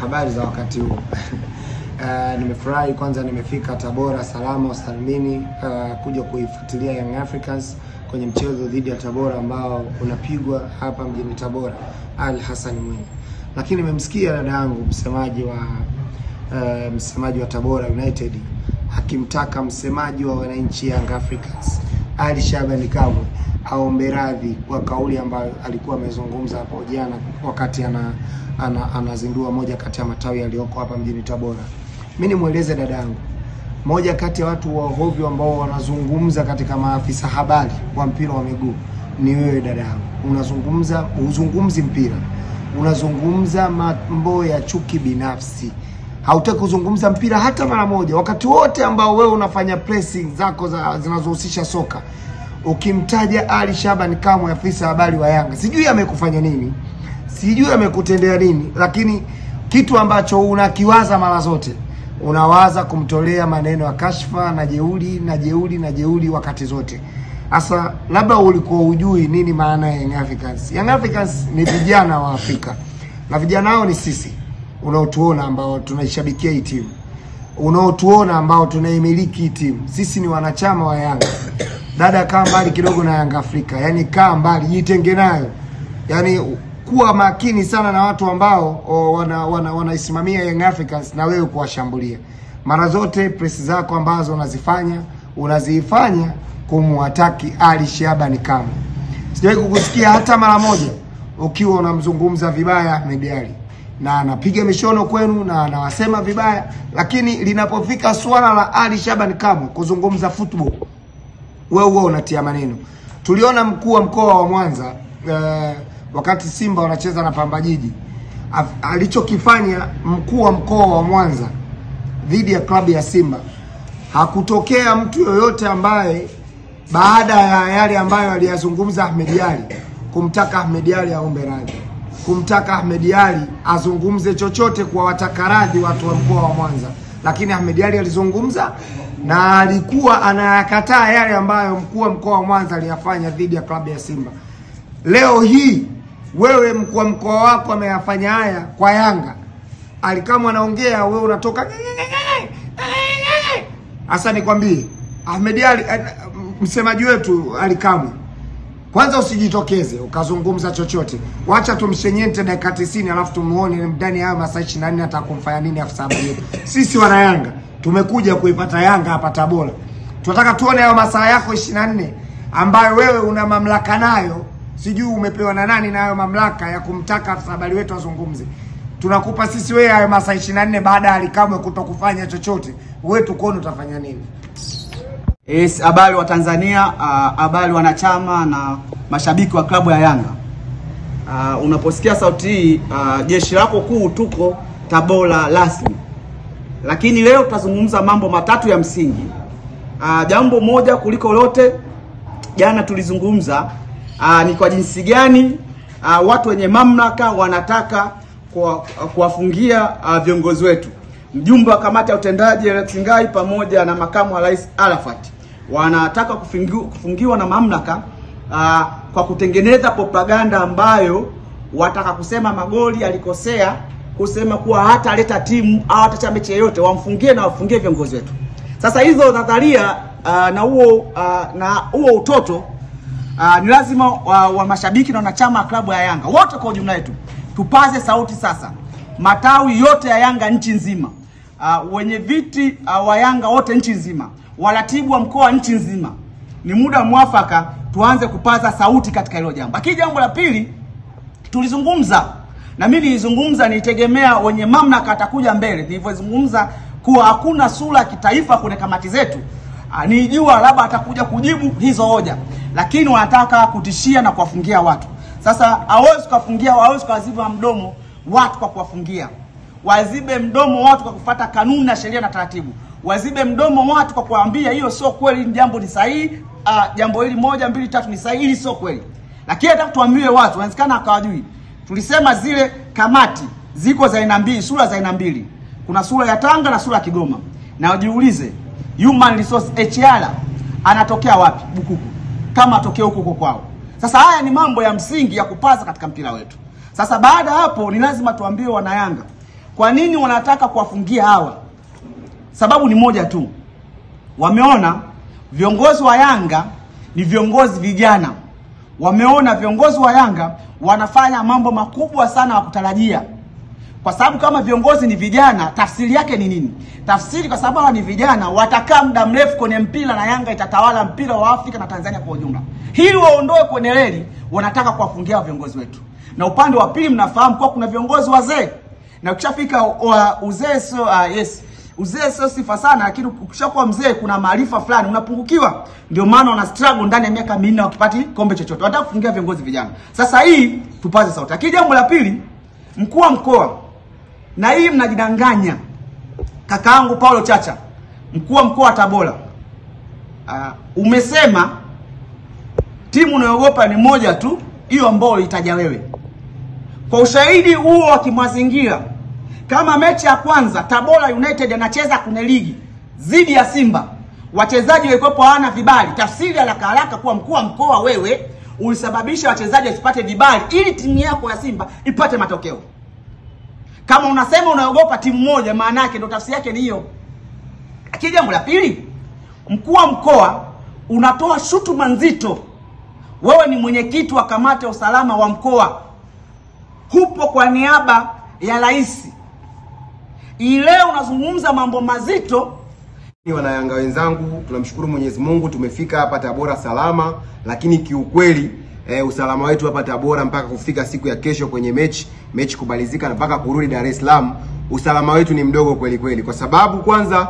habari za wakati huu. Nimefurahi kwanza nimefika Tabora salama usalimini kuja kuifuatilia Young Africans kwenye mchezo dhidi ya Tabora ambao unapigwa hapa mjini Tabora, Ali Hassan Mwinyi. Lakini nimemsikia dada yangu msemaji wa Tabora United akimtaka msemaji wa wananchi Young Africans Ali Shabani Kamwe aombe radhi kwa kauli ambayo alikuwa amezungumza hapo jana wakati anazindua moja kati ya matawi yaliyoko hapa mjini Tabora. Mimi nimueleze dadangu, moja kati ya watu wa hovyo ambao wanazungumza katika maafisa habari wa mpira wa miguu ni wewe dadangu. Uzungumzi mpira, unazungumza mambo ya chuki binafsi. Hautaki kuzungumza mpira hata mara moja. Wakati wote ambao wewe unafanya pressing zako zinazohusisha soka, ukimtaja Ali Shabani Kamwe, afisa habari wa Yanga, sijui amekufanya nini, sijui amekutendea nini, lakini kitu ambacho unakiwaza mara zote, unawaza kumtolea maneno ya kashfa na jeuri wakati zote. Asa labda ulikuwa hujui nini maana ya Young Africans. Young Africans ni vijana wa Afrika, na vijana hao ni sisi unaotuona ambao tunaishabikia hii timu, unaotuona ambao tunaimiliki hii timu. Sisi ni wanachama wa Yanga. Dada, kaa mbali kidogo na Yanga Afrika. Yani kaa mbali, jitenge nayo. Yani kuwa makini sana na watu ambao wanaisimamia Young Africans na wewe kuwashambulia. Mara zote press zako ambazo unazifanya kumwataki Ali Shabani Kamwe. Sijawahi kukusikia hata mara moja ukiwa unamzungumza vibaya Ahmed Ally, na anapiga mishono kwenu na anawasema vibaya, lakini linapofika swala la Ali Shabani Kamwe kuzungumza football, wewe unatia maneno. Tuliona mkuu wa mkoa wa Mwanza wakati Simba wanacheza na Pamba Jiji, alichokifanya mkuu wa mkoa wa Mwanza dhidi ya klabu ya Simba. Hakutokea mtu yoyote ambaye baada ya yale ambayo aliyazungumza Ahmed Ally kumtaka Ahmed Ally aombe radhi, kumtaka Ahmed Ally azungumze chochote kwa wataka radhi watu wa mkoa wa Mwanza. Lakini Ahmed Ally alizungumza na alikuwa anayakataa yale ambayo mkuu wa mkoa wa Mwanza aliyafanya dhidi ya klabu ya Simba. Leo hii wewe mkuu wa mkoa wako ameyafanya haya kwa Yanga. Alikamwe anaongea, wewe unatoka. Asa nikwambie, Ahmed Ally msemaji wetu Alikamwe, kwanza usijitokeze ukazungumza chochote. Wacha tumshenyente dakika 90 alafu tumuone ndani ya masaa 24 atakumfanya nini afisa habari. Sisi wana Yanga tumekuja kuipata Yanga hapa Tabora. Tunataka tuone hayo masaa yako 24 ambayo wewe una mamlaka nayo. Sijui umepewa na nani na hayo mamlaka ya kumtaka afisa habari wetu azungumze. Tunakupa sisi wewe hayo masaa 24 baada ya Alikamwe kutokufanya chochote. Wewe tukoone utafanya nini? Yes, habari wa Tanzania, habari wanachama na mashabiki wa klabu ya Yanga. Unaposikia sauti hii, jeshi lako kuu tuko Tabora rasmi. Lakini leo tutazungumza mambo matatu ya msingi. Jambo moja kuliko lote, jana tulizungumza ni kwa jinsi gani watu wenye mamlaka wanataka kuwafungia viongozi wetu. Mjumbe wa kamati ya utendaji Alex Ngai pamoja na makamu wa rais Arafat wanataka kufungiwa na mamlaka kwa kutengeneza propaganda ambayo wataka kusema Magoli alikosea kusema kuwa hata aleta timu au hata mechi yoyote, wamfungie na wafungie viongozi wetu. Sasa hizo nadharia na huo utoto ni lazima wa mashabiki na wanachama wa klabu ya Yanga wote kwa ujumla wetu tupaze sauti sasa. Matawi yote ya Yanga nchi nzima, wenye viti wa Yanga wote nchi nzima, waratibu wa mkoa nchi nzima, ni muda mwafaka tuanze kupaza sauti katika hilo jambo. Lakini jambo la pili tulizungumza, na mimi nilizungumza nitegemea wenye mamlaka atakuja mbele. Nilivyozungumza kuwa hakuna sura ya kitaifa kwenye kamati zetu, nilijua labda atakuja kujibu hizo hoja, lakini wanataka kutishia na kuwafungia watu. Sasa hawezi kuwafungia, hawezi kuwaziba mdomo watu kwa kuwafungia. Wazibe mdomo watu kwa kufuata kanuni na sheria na taratibu. Wazibe mdomo watu kwa kuambia hiyo sio kweli, jambo ni sahihi, jambo hili 1 2 3 ni sahihi, hili sio kweli. Lakini hata tuambie watu, wanawezekana akawajui. Tulisema zile kamati ziko za aina mbili, sura za aina mbili. Kuna sura ya Tanga na sura ya Kigoma. Na ujiulize, Human Resource HR anatokea wapi? Bukuku. Kama atokea huko kwao. Sasa haya ni mambo ya msingi ya kupaza katika mpira wetu. Sasa baada hapo ni lazima tuambie wana Yanga Kwa nini wanataka kuwafungia hawa? Sababu ni moja tu. Wameona viongozi wa Yanga ni viongozi vijana. Wameona viongozi wa Yanga wanafanya mambo makubwa sana wa kutarajia. Kwa sababu kama viongozi ni vijana, tafsiri yake ni nini? Tafsiri kwa sababu ni vijana, watakaa muda mrefu kwenye mpira na Yanga itatawala mpira wa Afrika na Tanzania kwa ujumla. Hili waondoe kwenye reli, wanataka kuwafungia viongozi wetu. Na upande wa pili mnafahamu kwa kuna viongozi wazee. Na ukishafika uzee sio uzee sio sifa sana, lakini ukishakuwa mzee kuna maarifa fulani unapungukiwa. Ndio maana wana struggle ndani ya miaka 4 wakipati kombe chochote. Wanataka kufungia viongozi vijana. Sasa hii tupaze sauti. Lakini jambo la pili, mkuu wa mkoa, na hii mnajidanganya. Kakaangu Paulo Chacha, mkuu wa mkoa wa Tabora, umesema timu unayogopa ni moja tu, hiyo ambayo itaja wewe. Kwa ushahidi huo wa kimazingira, kama mechi ya kwanza Tabora United anacheza kwenye ligi dhidi ya Simba, wachezaji walikuwa hawana vibali, tafsiri haraka haraka kwa mkuu wa mkoa wewe ulisababisha wachezaji wasipate vibali ili timu yako ya Simba ipate matokeo. Kama unasema unaogopa timu moja, maana yake ndio tafsiri yake ni hiyo. Lakini jambo la pili, mkuu wa mkoa unatoa shutuma nzito. Wewe ni mwenyekiti wa kamati ya usalama wa mkoa. Hupo kwa niaba ya rais. Leo unazungumza mambo mazito. Wana Yanga wenzangu, tunamshukuru Mwenyezi Mungu tumefika hapa Tabora salama, lakini kiukweli usalama wetu hapa Tabora mpaka kufika siku ya kesho kwenye mechi kubalizika na mpaka kurudi Dar es Salaam, usalama wetu ni mdogo kweli kweli. Kwa sababu kwanza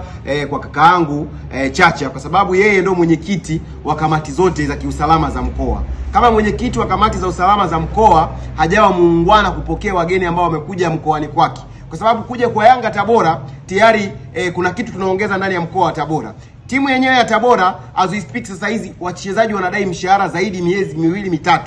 kwa kakaangu Chacha, kwa sababu yeye ndio mwenyekiti wa kamati zote za kiusalama za mkoa. Kama mwenyekiti wa kamati za usalama za mkoa, hajawa muungwana kupokea wageni ambao wamekuja mkoani kwake. Kwa sababu kuja kwa Yanga Tabora tayari kuna kitu tunaongeza ndani ya mkoa wa Tabora. Timu yenyewe ya Tabora as we speak sasa hizi wachezaji wanadai mshahara zaidi miezi 2-3.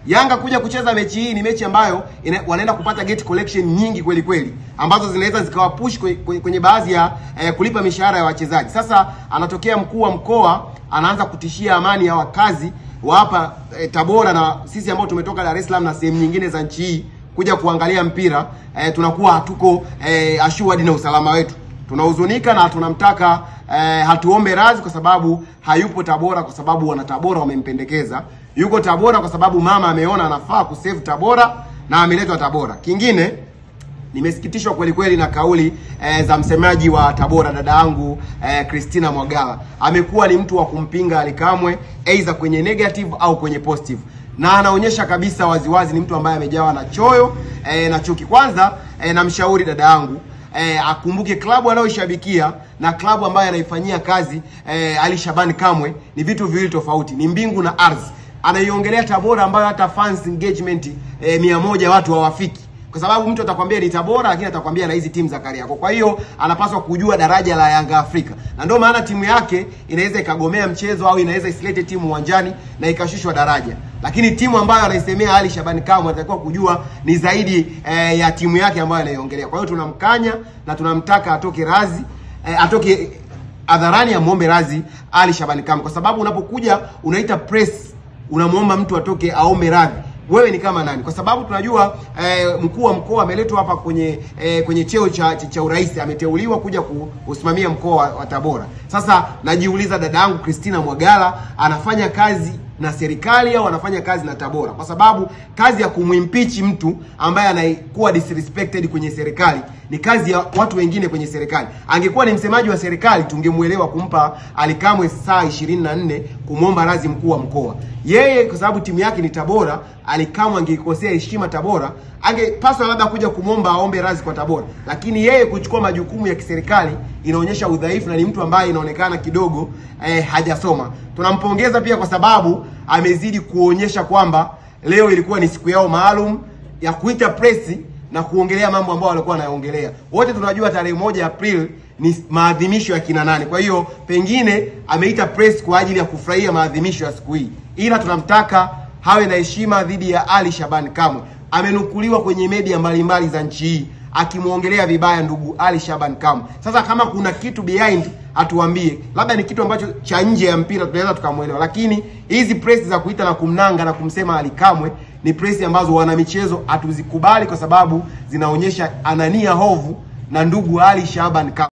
Yanga kuja kucheza mechi hii ni mechi ambayo wanaenda kupata gate collection nyingi kweli kweli, ambazo zinaweza zikawapush kwenye baadhi ya kulipa mishahara ya wachezaji. Sasa anatokea mkuu wa mkoa anaanza kutishia amani ya wakazi wa hapa Tabora, na sisi ambao tumetoka Dar es Salaam na sehemu nyingine za nchi hii kuja kuangalia mpira, tunakuwa hatuko assured na usalama wetu. Tunahuzunika na tunamtaka hatuombe radhi kwa sababu hayupo Tabora, kwa sababu wana Tabora wamempendekeza. Yuko Tabora kwa sababu mama ameona anafaa kusave Tabora na ameletwa Tabora. Kingine, nimesikitishwa kweli kweli na kauli za msemaji wa Tabora dada yangu Christina Mwagala. Amekuwa ni mtu wa kumpinga Ally Kamwe either kwenye negative au kwenye positive. Na anaonyesha kabisa waziwazi ni mtu ambaye amejawa na choyo na chuki. Kwanza namshauri dada yangu akumbuke klabu anayoishabikia na klabu ambayo anaifanyia kazi Ally Shabani Kamwe ni vitu viwili tofauti, ni mbingu na ardhi. Anaiongelea Tabora ambayo hata fans engagement 100 watu hawafiki. Kwa sababu mtu atakwambia ni Tabora lakini atakwambia na hizi timu za Kariakoo. Kwa hiyo anapaswa kujua daraja la Yanga Afrika. Na ndio maana timu yake inaweza ikagomea mchezo au inaweza isilete timu uwanjani na ikashushwa daraja. Lakini timu ambayo anaisemea Ally Shabani Kamwe anatakiwa kujua ni zaidi ya timu yake ambayo anaiongelea. Kwa hiyo tunamkanya na tunamtaka atoke razi, atoke hadharani amuombe razi Ally Shabani Kamwe, kwa sababu unapokuja unaita press unamuomba mtu atoke aombe radhi, wewe ni kama nani? Kwa sababu tunajua mkuu wa mkoa ameletwa hapa kwenye cheo cha urais, ameteuliwa kuja kusimamia mkoa wa Tabora. Sasa najiuliza dada yangu Christina Mwagala anafanya kazi na serikali au anafanya kazi na Tabora? Kwa sababu kazi ya kumwimpeach mtu ambaye anaikuwa disrespected kwenye serikali ni kazi ya watu wengine kwenye serikali. Angekuwa ni msemaji wa serikali tungemuelewa kumpa Ally Kamwe saa 24 kumwomba radhi mkuu wa mkoa. Yeye kwa sababu timu yake ni Tabora, Ally Kamwe angekosea heshima Tabora, angepaswa labda kuja kumwomba aombe radhi kwa Tabora. Lakini yeye kuchukua majukumu ya kiserikali inaonyesha udhaifu na ni mtu ambaye inaonekana kidogo hajasoma. Tunampongeza pia kwa sababu amezidi kuonyesha kwamba leo ilikuwa ni siku yao maalum ya kuita press na kuongelea mambo ambayo walikuwa wanaongelea. Wote tunajua tarehe 1 April ni maadhimisho ya kina nani. Kwa hiyo pengine ameita press kwa ajili ya kufurahia maadhimisho ya siku hii. Ila tunamtaka hawe na heshima dhidi ya Ally Shabani Kamwe. Amenukuliwa kwenye media mbalimbali za nchi hii akimuongelea vibaya ndugu Ally Shabani Kamwe. Sasa kama kuna kitu behind atuambie. Labda ni kitu ambacho cha nje ya mpira tunaweza tukamuelewa. Lakini hizi press za kuita na kumnanga na kumsema Ally Kamwe ni press ambazo wana michezo hatuzikubali kwa sababu zinaonyesha anania hovu na ndugu Ali Shaban